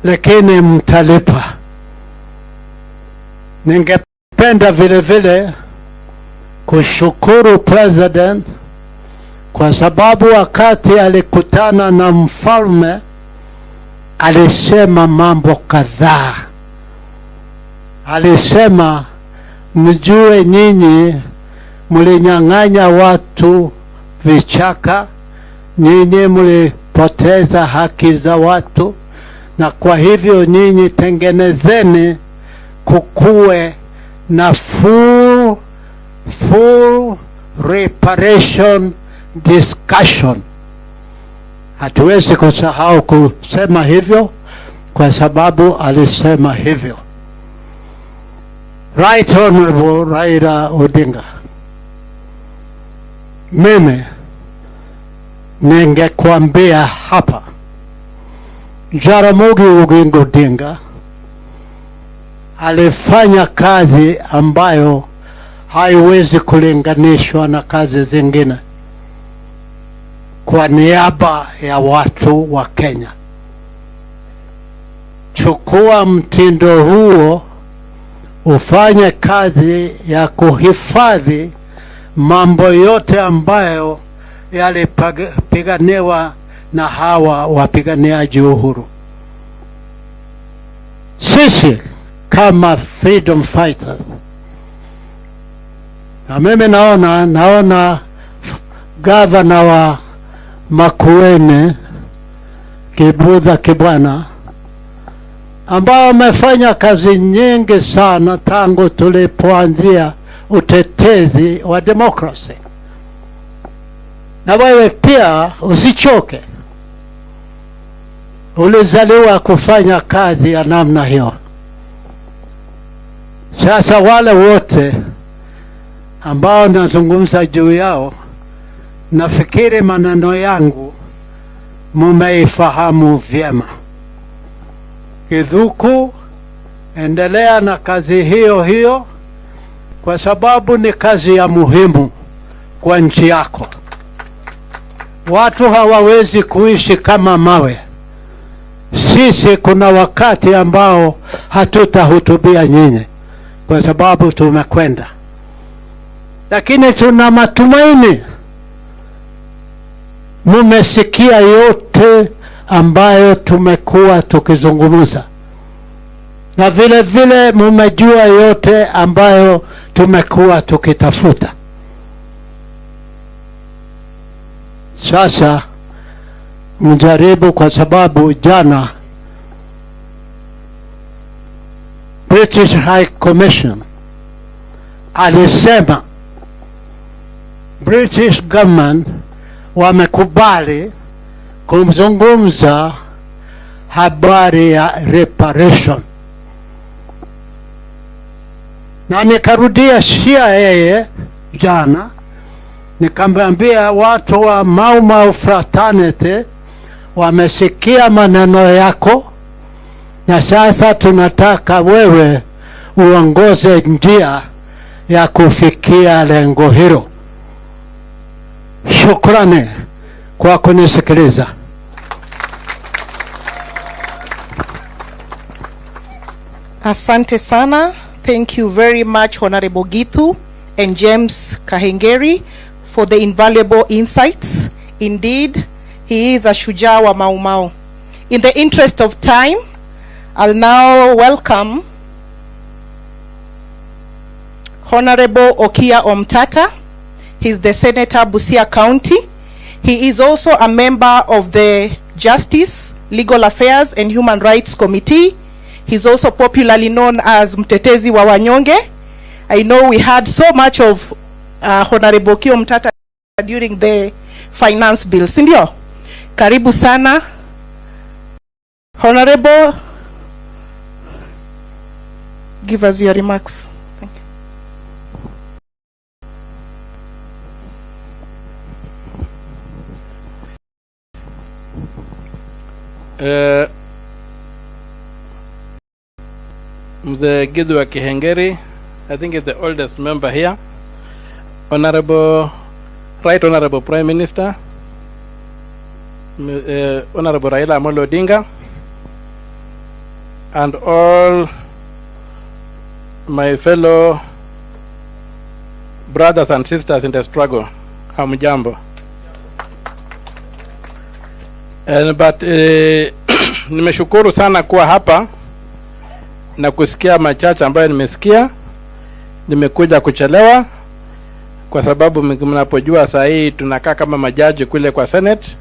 lakini mtalipa. Ningependa vile vile kushukuru President kwa sababu wakati alikutana na mfalme alisema mambo kadhaa. Alisema, mjue nyinyi mlinyang'anya watu vichaka, nyinyi mlipoteza haki za watu, na kwa hivyo nyinyi tengenezeni kukuwe na full reparation discussion. Hatuwezi kusahau kusema hivyo kwa sababu alisema hivyo. Right Honorable Raila Odinga, mimi ningekwambia hapa, Jaramogi Oginga Odinga alifanya kazi ambayo haiwezi kulinganishwa na kazi zingine kwa niaba ya watu wa Kenya. Chukua mtindo huo, ufanye kazi ya kuhifadhi mambo yote ambayo yalipiganiwa na hawa wapiganiaji uhuru. Sisi kama freedom fighters, na mimi naona gavana wa Makueni Kibudha Kibwana, ambao wamefanya kazi nyingi sana tangu tulipoanzia utetezi wa demokrasi. Na wewe pia usichoke, ulizaliwa kufanya kazi ya namna hiyo. Sasa wale wote ambao nazungumza juu yao, nafikiri maneno yangu mumeifahamu vyema. Kithuku, endelea na kazi hiyo hiyo, kwa sababu ni kazi ya muhimu kwa nchi yako. Watu hawawezi kuishi kama mawe. Sisi kuna wakati ambao hatutahutubia nyinyi kwa sababu tumekwenda, lakini tuna matumaini mumesikia yote ambayo tumekuwa tukizungumza, na vile vile mumejua yote ambayo tumekuwa tukitafuta. Sasa mjaribu, kwa sababu jana British High Commission alisema British government wamekubali kumzungumza habari ya reparation, na nikarudia shia yeye jana, nikamwambia watu wa Mau Mau fraternity wamesikia maneno yako, na sasa tunataka wewe uongoze njia ya kufikia lengo hilo. Shukrani kwa kunisikiliza. Asante sana. Thank you very much, Honorable Gitu and James Kahengeri, for the invaluable insights. Indeed, he is a shujaa wa Mau Mau. In the interest of time, I'll now welcome Honorable Okia Omtata. He's the Senator, Busia County. He is also a member of the Justice, Legal Affairs and Human Rights Committee. He's also popularly known as Mtetezi wa Wanyonge. I know we had so much of Honorable Okia Omtata during the finance bill. Sindio? Karibu sana. Honorable, give us your remarks. Thank you. Mzee Githu wa Kihengeri, I think is the oldest member here. Right Honorable Prime Minister, Honorable Raila Odinga, and all my fellow brothers and sisters in the struggle. Hamjambo. But nimeshukuru sana kuwa hapa na kusikia machache ambayo nimesikia. Nimekuja kuchelewa kwa sababu mnapojua saa hii tunakaa kama majaji kule kwa Senate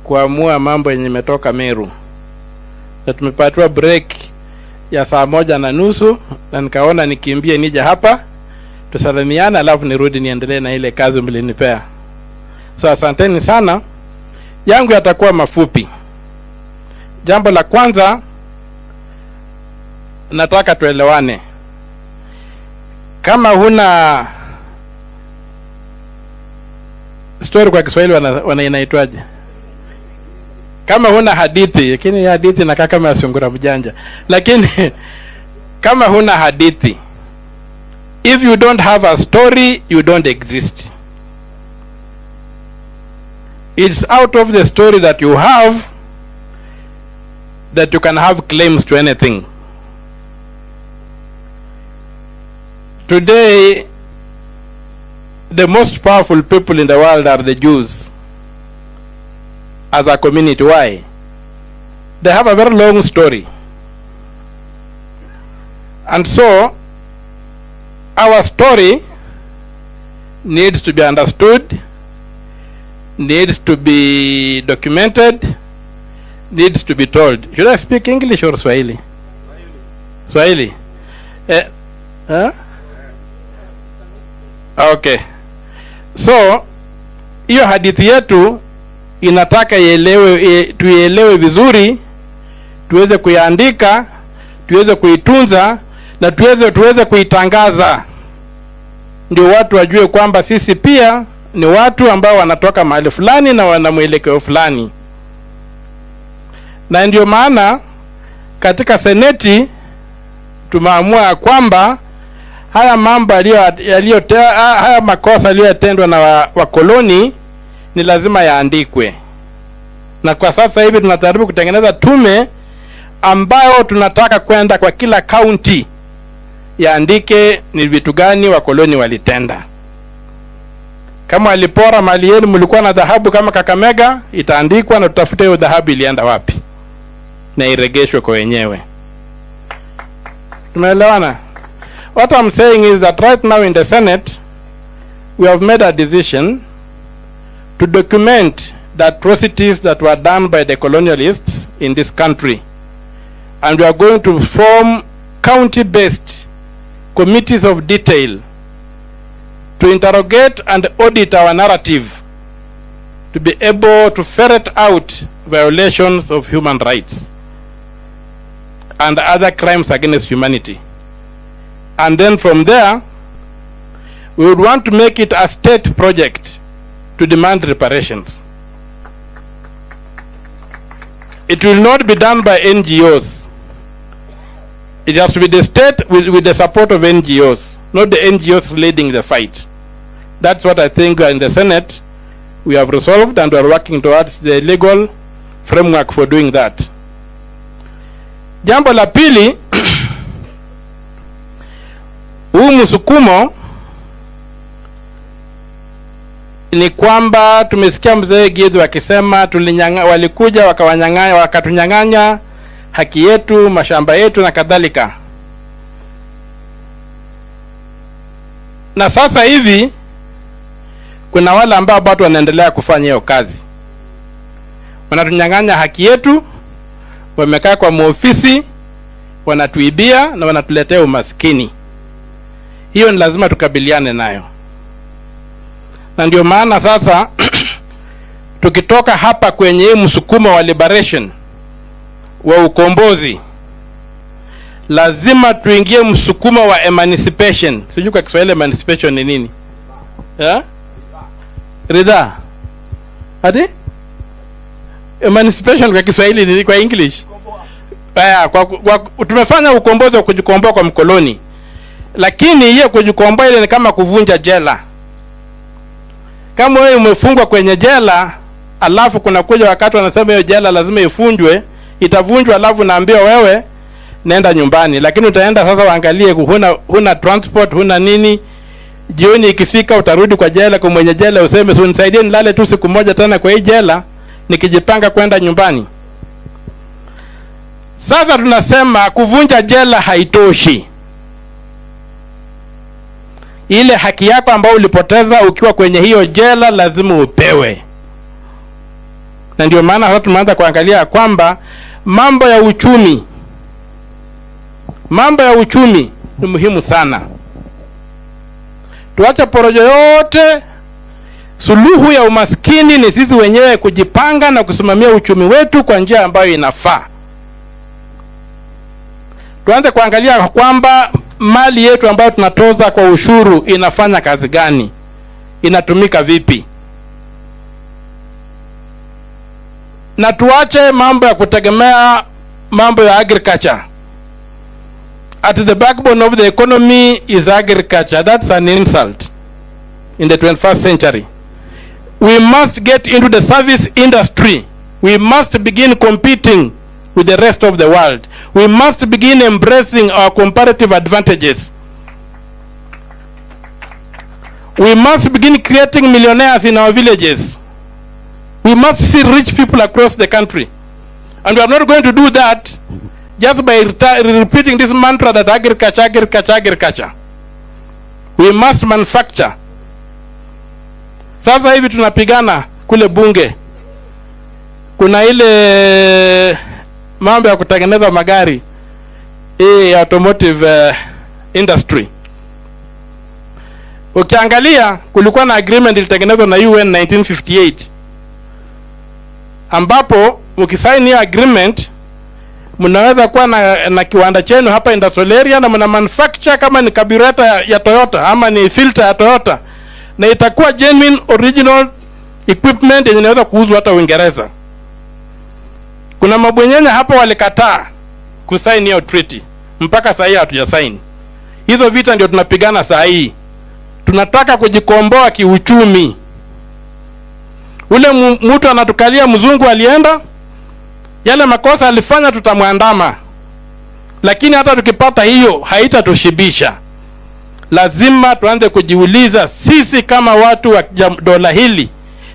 kuamua mambo yenye imetoka Meru. Na tumepatiwa break ya saa 1:30 na nikaona nikimbie nije hapa tusalimiane alafu nirudi niendelee na ile kazi mlinipea. So asanteni sana. Yangu yatakuwa mafupi. Jambo la kwanza nataka tuelewane. Kama huna story kwa Kiswahili wanainaitwaje? Kama huna hadithi, lakini hadithi inakaa kama sungura mjanja. Lakini kama huna hadithi, if you don't have a story, you don't exist. It's out of the story that you have that you can have claims to anything. Today, the most powerful people in the world are the Jews as a community. Why? They have a very long story. And so, our story needs to be understood, needs to be documented, needs to be told. Should I speak English or Swahili? Swahili. Huh? Okay. So, hiyo hadithi yetu inataka tuielewe vizuri, tuweze kuiandika, tuweze kuitunza na tuweze kuitangaza. Ndio watu wajue kwamba sisi pia ni watu ambao wanatoka mahali fulani na wana mwelekeo fulani. Na ndio maana katika seneti tumeamua kwamba haya mambo haya makosa yaliyotendwa na wakoloni ni lazima yaandikwe. Na kwa sasa hivi tunajaribu kutengeneza tume ambayo tunataka kwenda kwa kila county yaandike ni vitu gani wakoloni walitenda. Kama walipora mali yenu, mlikuwa na dhahabu kama Kakamega, itaandikwa na tutafute hiyo dhahabu ilienda wapi na iregeshwe kwa wenyewe. Tumeelewana? What I'm saying is that right now in the Senate, we have made a decision to document the atrocities that were done by the colonialists in this country. And we are going to form county-based committees of detail to interrogate and audit our narrative, to be able to ferret out violations of human rights and other crimes against humanity. And then from there, we would want to make it a state project to demand reparations. It will not be done by NGOs. It has to be the state with the support of NGOs, not the NGOs leading the fight. That's what I think in the Senate we have resolved, and we are working towards the legal framework for doing that. Jambo la pili, huu msukumo ni kwamba tumesikia mzee Githu akisema walikuja wakatunyang'anya haki yetu, mashamba yetu na kadhalika. Na sasa hivi kuna wale ambao bado wanaendelea kufanya hiyo kazi. Wanatunyang'anya haki yetu, wamekaa kwa maofisi, wanatuibia na wanatuletea umaskini. Hiyo ni lazima tukabiliane nayo. Na ndio maana sasa tukitoka hapa kwenye hii msukumo wa liberation, wa ukombozi, lazima tuingie msukumo wa emancipation. Sijui kwa Kiswahili emancipation ni nini? Ridha. Hadi? Emancipation kwa Kiswahili ni kwa English? Tumefanya ukombozi wa kujikomboa kwa mkoloni. Lakini hiyo kujikomboa ile ni kama kuvunja jela. Kama wewe umefungwa kwenye jela, alafu kuna kuja wakati wanasema hiyo jela lazima ifunjwe, itavunjwa alafu naambiwa wewe nenda nyumbani. Lakini utaenda sasa waangalie huna transport, huna nini. Jioni ikifika utarudi kwa jela, kwa mwenye jela useme si unisaidie nilale tu siku moja tena kwa hii jela nikijipanga kwenda nyumbani. Sasa tunasema kuvunja jela haitoshi. Ile haki yako ambayo ulipoteza ukiwa kwenye hiyo jela lazima upewe. Na ndio maana sasa tumeanza kuangalia kwamba mambo ya uchumi ni muhimu sana. Tuache porojo yote. Suluhu ya umaskini ni sisi wenyewe kujipanga na kusimamia uchumi wetu kwa njia ambayo inafaa. Tuanze kuangalia kwamba mali yetu ambayo tunatoza kwa ushuru inafanya kazi gani? Inatumika vipi? Na tuache mambo ya kutegemea mambo ya agriculture. At the backbone of the economy is agriculture. That's an insult in the 21st century. We must get into the service industry. We must begin competing with the rest of the world. We must begin embracing our comparative advantages. We must begin creating millionaires in our villages. We must see rich people across the country. And we are not going to do that just by repeating this mantra that agriculture. We must manufacture. Sasa hivi tunapigana kule bunge. Kuna ile mambo ya kutengeneza magari, automotive industry. Ukiangalia kulikuwa na agreement ilitengenezwa na UN 1958. Ambapo ukisaini hiyo agreement mnaweza kuwa na kiwanda chenu hapa industrial area na mna manufacture kama ni carburetor ya Toyota ama ni filter ya Toyota, na itakuwa genuine original equipment yenye inaweza kuuzwa hata Uingereza. Kuna mabwenyenye hapa walikataa kusaini hiyo treaty. Mpaka sasa hatujasaini. Hizo vita ndio tunapigana sasa hii. Tunataka kujikomboa kiuchumi. Ule mtu anatukalia mzungu alienda, yale makosa alifanya tutamwandama. Lakini hata tukipata hiyo haitatushibisha. Lazima tuanze kujiuliza sisi kama watu wa dola hili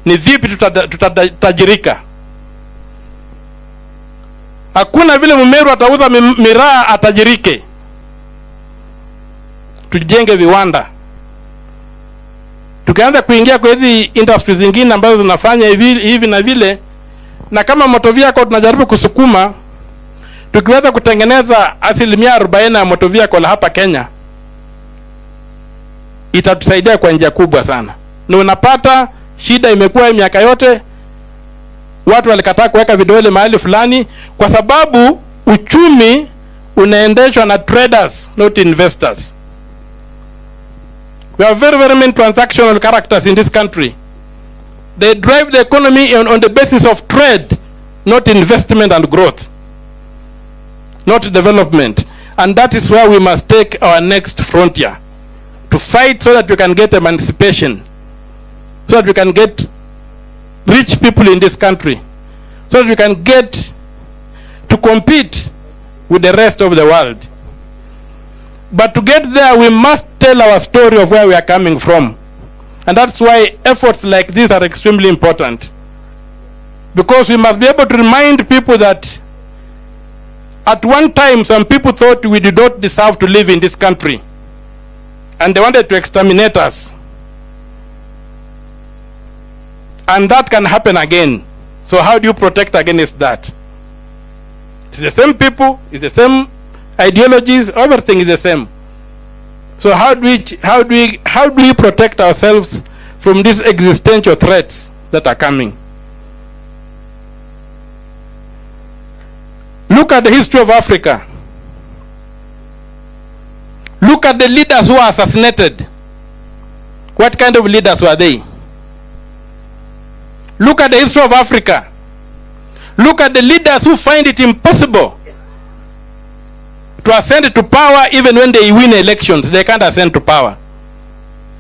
ni vipi tutatajirika. Hakuna vile Mmeru atauza miraa atajirike. Tujenge viwanda. Tukianza kuingia kwa hizi industries zingine ambazo zinafanya hivi na vile, na kama motor vehicle tunajaribu kusukuma, tukiweza kutengeneza 40% ya motor vehicle hapa Kenya, itatusaidia kwa njia kubwa sana. Na unapata shida imekuwa miaka yote watu walikataa kuweka vidole mahali fulani kwa sababu uchumi unaendeshwa na traders, not investors. We have very many transactional characters in this country. They drive the economy on the basis of trade, not investment and growth, not development. And that is where we must take our next frontier, to fight so that we can get emancipation, so that we can get rich people in this country, so that we can get to compete with the rest of the world. But to get there, we must tell our story of where we are coming from. And that's why efforts like this are extremely important. Because we must be able to remind people that at one time some people thought we did not deserve to live in this country. And they wanted to exterminate us. And that can happen again. So how do you protect against that? It's the same people, it's the same ideologies, everything is the same. So how do we protect ourselves from these existential threats that are coming? Look at the history of Africa. Look at the leaders who are assassinated. What kind of leaders were they? Look at the history of Africa. Look at the leaders who find it impossible to ascend to power even when they win elections. They can't ascend to power.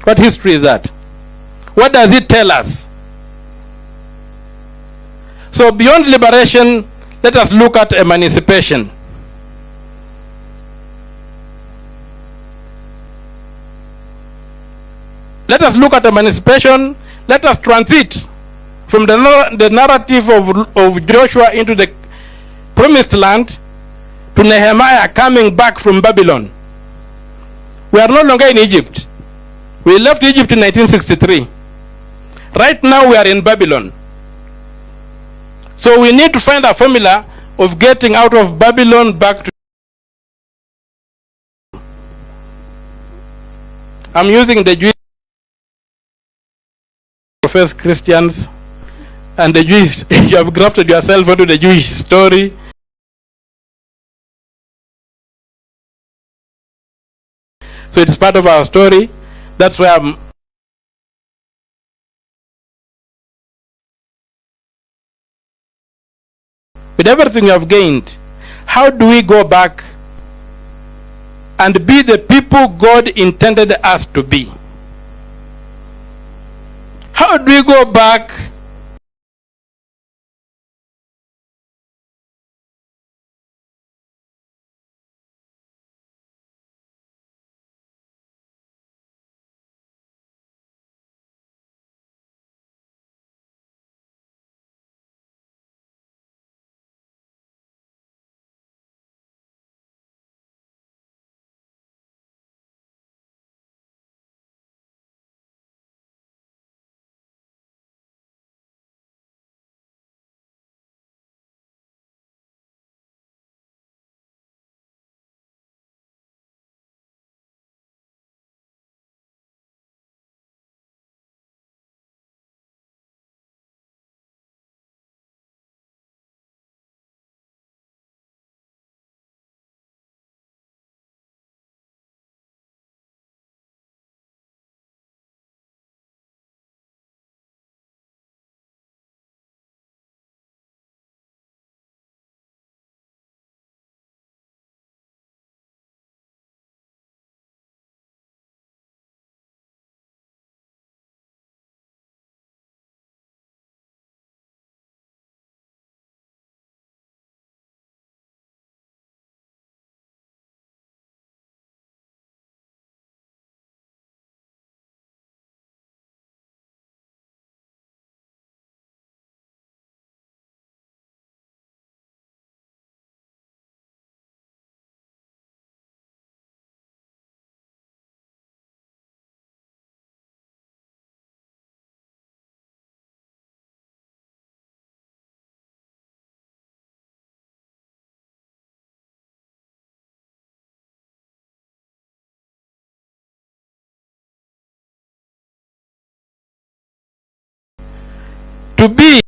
What history is that? What does it tell us? So beyond liberation, let us look at emancipation. Let us look at emancipation. Let us transit from the narrative of Joshua into the promised land to Nehemiah coming back from Babylon. We are no longer in Egypt. We left Egypt in 1963. Right now we are in Babylon. So we need to find a formula of getting out of Babylon back to... I'm using the Jewish profess Christians and the Jewish. You have grafted yourself onto the Jewish story. So it's part of our story. That's why I'm... With everything you have gained, how do we go back and be the people God intended us to be? How do we go back to be